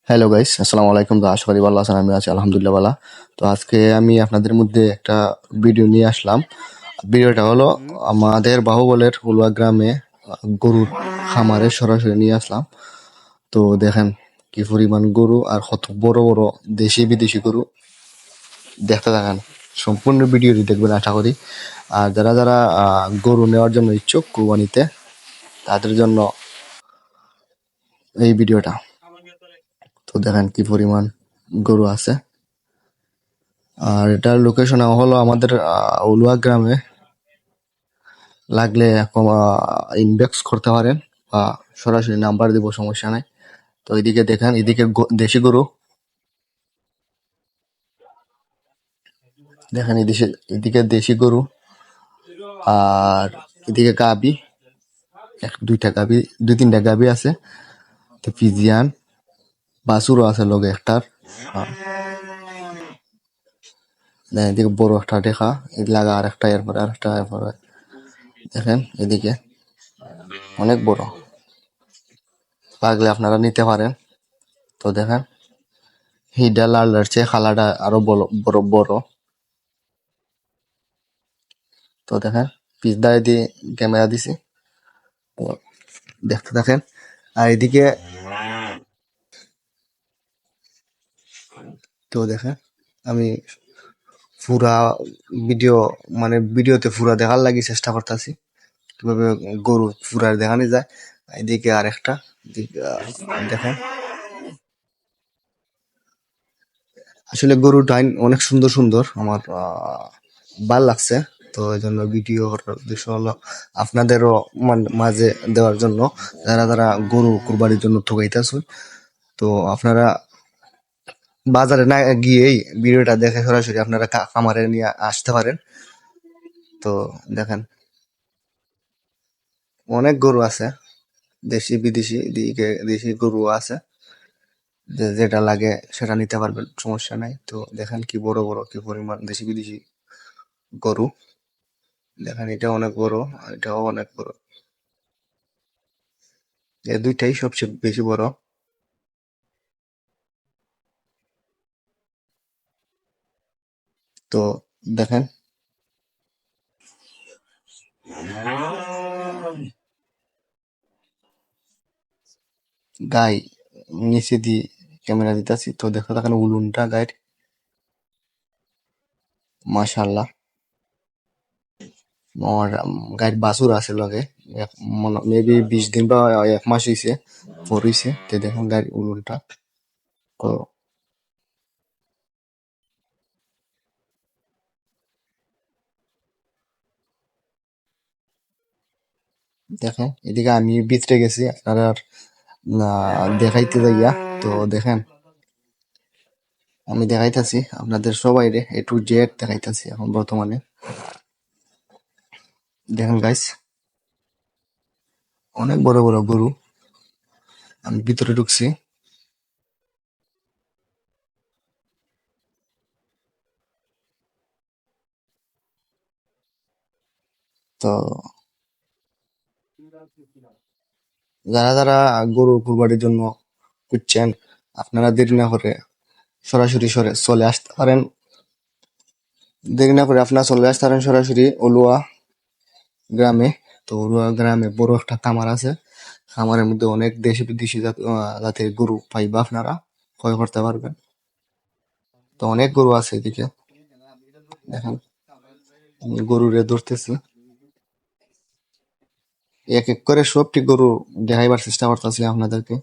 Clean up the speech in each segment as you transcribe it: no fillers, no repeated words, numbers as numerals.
Hello guys, আসসালামু আলাইকুম। তো আশা করি ভালো আছেন। আমি আছি আলহামদুলিল্লাহ ভালো। তো আজকে আমি আপনাদের মধ্যে একটা ভিডিও নিয়ে আসলাম। ভিডিওটা হলো আমাদের বাহুবলের উলুয়া গ্রামে গরুর খামারে সরাসরি নিয়ে আসলাম। তো দেখেন কি পরিমাণ গরু আর কত বড় বড় দেশি বিদেশি গরু। দেখতে থাকেন, সম্পূর্ণ ভিডিওটি দেখবেন আশা করি। আর যারা যারা গরু নেওয়ার জন্য ইচ্ছুক কুরবানিতে, তাদের জন্য এই ভিডিওটা। তো দেখেন কি পরিমাণ গরু আছে। আর এটার লোকেশন হলো আমাদের উলুয়া গ্রামে। লাগলে ইনবক্স করতে পারেন বা সরাসরি নাম্বার দিব, সমস্যা নাই। তো এদিকে দেখেন, এদিকে দেশি গরু দেখেন, এদিকে দেশি গরু আর এদিকে গাবি, দুইটা গাবি, দুই তিনটা গাবি আছে। তো ফিজিয়ান বাছুরও আছে লগে একটার। আহ, দেখেন এদিকে বড় একটা দেখা, এই লাগা আর একটা, এরপরে আর একটা, এরপরে দেখেন এদিকে অনেক বড়। লাগলে আপনারা নিতে পারেন। তো দেখেন হিডা লালার চেয়ে খালাটা আরো বড় বড় বড়। তো দেখেন পিস দাঁড়িয়ে দিয়ে ক্যামেরা দিছি, তো দেখতে থাকেন। আর এদিকে তো দেখেন আমি পুরা ভিডিও, মানে ভিডিওতে পুরা দেখার লাগি চেষ্টা করতেছি কিভাবে গরু পুরা দেখানো যায়। এদিকে আরেকটা দেখেন, আসলে গরুর ডাইন অনেক সুন্দর সুন্দর, আমার ভাল লাগছে। তো এই জন্য ভিডিও করার উদ্দেশ্য হলো আপনাদেরও মাঝে দেওয়ার জন্য, যারা যারা গরু কুরবানির জন্য ঠকাইতেছে। তো আপনারা বাজারে না গিয়েই ভিডিওটা দেখে সরাসরি আপনারা খামারে নিয়ে আসতে পারেন। তো দেখেন অনেক গরু আছে, দেশি বিদেশি দিকে দেশি গরু আছে। যেটা লাগে সেটা নিতে পারবেন, সমস্যা নাই। তো দেখেন কি বড় বড় কি পরিমাণ দেশি বিদেশি গরু। দেখেন এটা অনেক বড়, আর এটাও অনেক বড়। এই দুইটাই সবচেয়ে বেশি বড়। তো দেখেন গাই নিচে দিয়ে ক্যামেরা দিতেছি, তো দেখো দেখেন উলুনটা গায়ের, মাশাল্লাহ। আমার গাইড বাছুর আছে লগে, মেবি 20 দিন বা 1 মাস হইছে পরিছে। তে দেখুন গাইড উলুনটা। তো দেখেন এদিকে আমি ভিতরে গেছি, আপনারা আর দেখাইতে যাইয়া। তো দেখেন আমি দেখাইতাছি আপনাদের সবাই রে, A to Z দেখাইতাছি এখন বর্তমানে। দেখেন গাইস, অনেক বড় বড় গরু। আমি ভিতরে ঢুকছি, তো যারা যারা গরু কুরবানির জন্য খুঁজছেন, আপনারা দেরি না করে সরাসরি চলে আসতে পারেন। দেরি না করে আপনারা চলে আসতে পারেন সরাসরি অলুয়া গ্রামে। তো অলুয়া গ্রামে বড় একটা খামার আছে। খামারের মধ্যে অনেক দেশি বিদেশি জাতের গরু পাইবা, আপনারা ক্রয় করতে পারবেন। তো অনেক গরু আছে এদিকে দেখেন, আমি গরুরে ধরতেছি এক এক করে, সবটি গরু দেখাইবার চেষ্টা করতেছি আপনাদেরকে।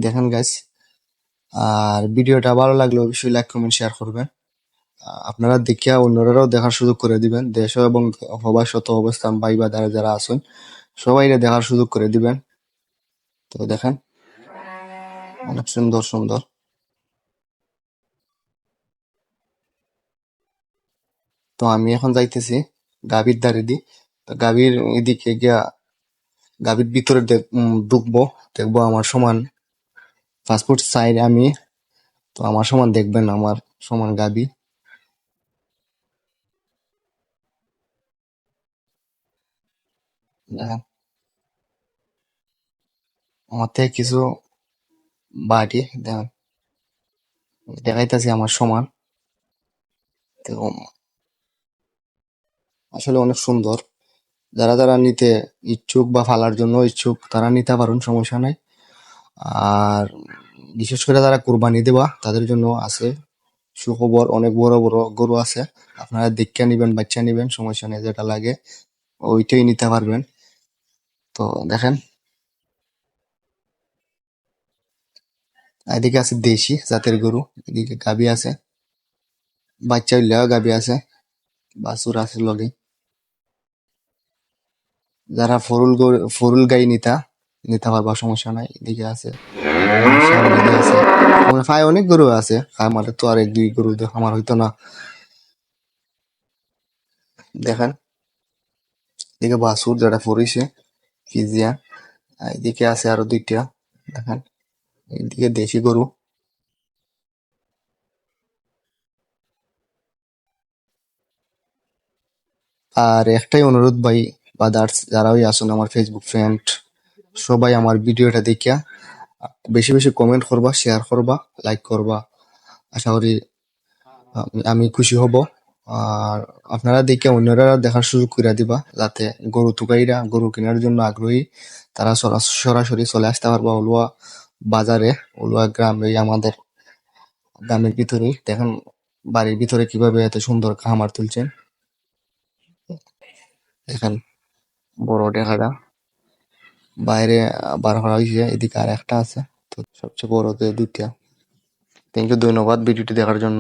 দেখেন গাইস, আর ভিডিওটা ভালো লাগলে অবশ্যই লাইক কমেন্ট শেয়ার করবেন। আপনারা দেখিয়া অন্যরাও দেখার সুযোগ করে দিবেন। দেশ এবং প্রবাস শত অবস্থান ভাই বা যারা যারা আছেন, সবাইরে দেখার সুযোগ করে দিবেন। তো দেখেন অনেক সুন্দর সুন্দর। তো আমি এখন যাইতেছি গাভীর ধারে দি। তো গাভীর এদিকে গিয়া গাভীর ভিতরে ঢুকবো, দেখবো আমার সমান পাসপোর্ট সাইড আমি তো আমার সমান দেখবেন, আমার সমান গাবি। দেখেন, আমার থেকে কিছু বাটি দেখেন, দেখাইতেছি আমার সমান। তো আসলে অনেক সুন্দর। যারা যারা নিতে ইচ্ছুক বা ফালার জন্য ইচ্ছুক তারা নিতে পারেন, সমস্যা নাই। আর বিশেষ করে যারা কুরবানি দেবা তাদের জন্য আছে সুখবর, অনেক বড় বড় গরু আছে। আপনারা দেখে নিবেন, বাচ্চা নিবেন, সমস্যা নেই, যেটা লাগে ওইটাই নিতে পারবেন। তো দেখেন, এদিকে আছে দেশি জাতের গরু, এদিকে গাবি আছে, বাচ্চা হইলেও গাবি আছে, বাছুর আছে লগে। যারা ফরুল গাই নিতে পারবা, সমস্যা নাই, এদিকে আছে সামনে দিয়ে আছে। আমার প্রায় অনেক গরু আছে, আমার তো আর এক দুই গরু আমার হইতো না। দেখেন, এদিকে বাছুর যেটা ফরিছে ফিজিয়া, আর এদিকে আছে আরো দুইটা। দেখেন, এদিকে দেশি গরু। আর একটাই অনুরোধ ভাই, বাদার্স যারা ওই আসুন আমার ফেসবুক ফ্রেন্ড, সবাই আমার ভিডিওটা দেখিয়া বেশি বেশি কমেন্ট করবা, শেয়ার করবা, লাইক করবা। আশা করি আমি খুশি হব। আর আপনারা দেখে অন্যরা দেখার সুযোগ করে দিবা, যাতে গরু তুকাইরা গরু কেনার জন্য আগ্রহী তারা সরাসরি চলে আসতে পারবা অলুয়া বাজারে, অলুয়া গ্রামে। আমাদের গ্রামের ভিতরে দেখেন, বাড়ির ভিতরে কিভাবে এত সুন্দর খামার তুলছেন। দেখেন, বড় ডেকাটা বাইরে বার করা হয়েছে, এদিকে আর একটা আছে। তো সবচেয়ে বড় যে দুইটা। থ্যাংক ইউ, ধন্যবাদ ভিডিওটি দেখার জন্য।